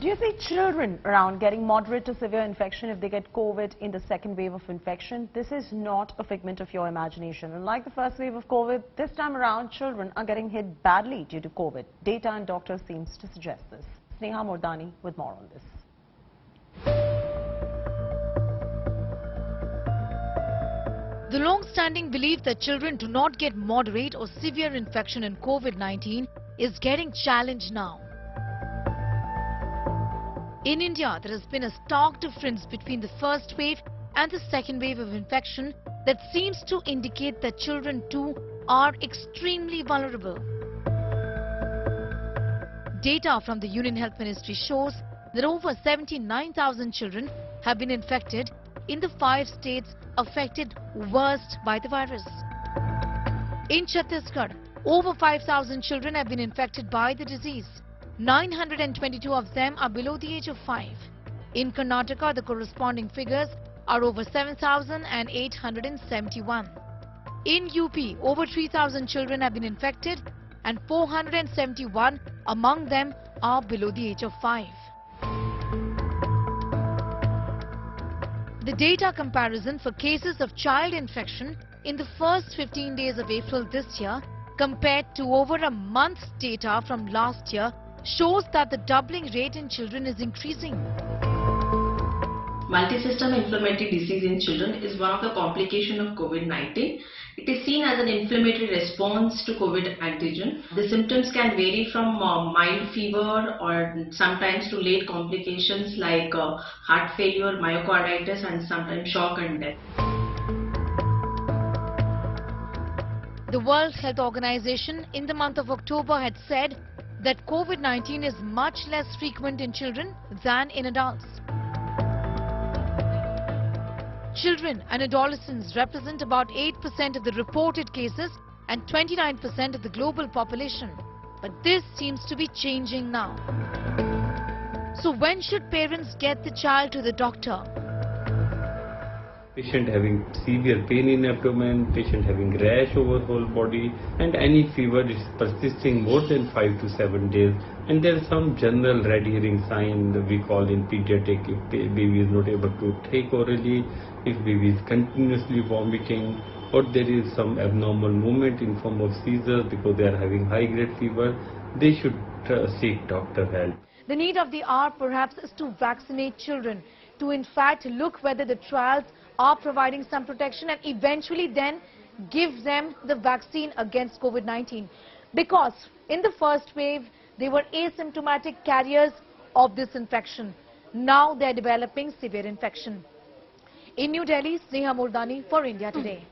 Do you see children around getting moderate to severe infection if they get COVID in the second wave of infection? This is not a figment of your imagination. Unlike the first wave of COVID, this time around children are getting hit badly due to COVID. Data and doctors seems to suggest this. Sneha Mordani with more on this. The long-standing belief that children do not get moderate or severe infection in COVID-19 is getting challenged now. In India, there has been a stark difference between the first wave and the second wave of infection that seems to indicate that children too are extremely vulnerable. Data from the Union Health Ministry shows that over 79,000 children have been infected in the 5 states affected worst by the virus. In Chhattisgarh, over 5,000 children have been infected by the disease. 922 of them are below the age of 5. In Karnataka, the corresponding figures are over 7,871. In UP, over 3,000 children have been infected and 471 among them are below the age of 5. The data comparison for cases of child infection in the first 15 days of April this year compared to over a month's data from last year shows that the doubling rate in children is increasing. Multisystem inflammatory disease in children is one of the complications of COVID-19. It is seen as an inflammatory response to COVID antigen. The symptoms can vary from mild fever or sometimes to late complications like heart failure, myocarditis and sometimes shock and death. The World Health Organization in the month of October had said that COVID-19 is much less frequent in children than in adults. Children and adolescents represent about 8% of the reported cases and 29% of the global population. But this seems to be changing now. So when should parents get the child to the doctor? Patient having severe pain in abdomen, patient having rash over whole body, and any fever is persisting more than 5 to 7 days. And there is some general red herring sign that we call in pediatric if baby is not able to take orally, if baby is continuously vomiting, or there is some abnormal movement in form of seizures because they are having high-grade fever, they should seek doctor help. The need of the hour perhaps is to vaccinate children, to in fact look whether the trials are providing some protection and eventually then give them the vaccine against COVID-19. Because in the first wave, they were asymptomatic carriers of this infection. Now they are developing severe infection. In New Delhi, Sneha Mordani for India Today.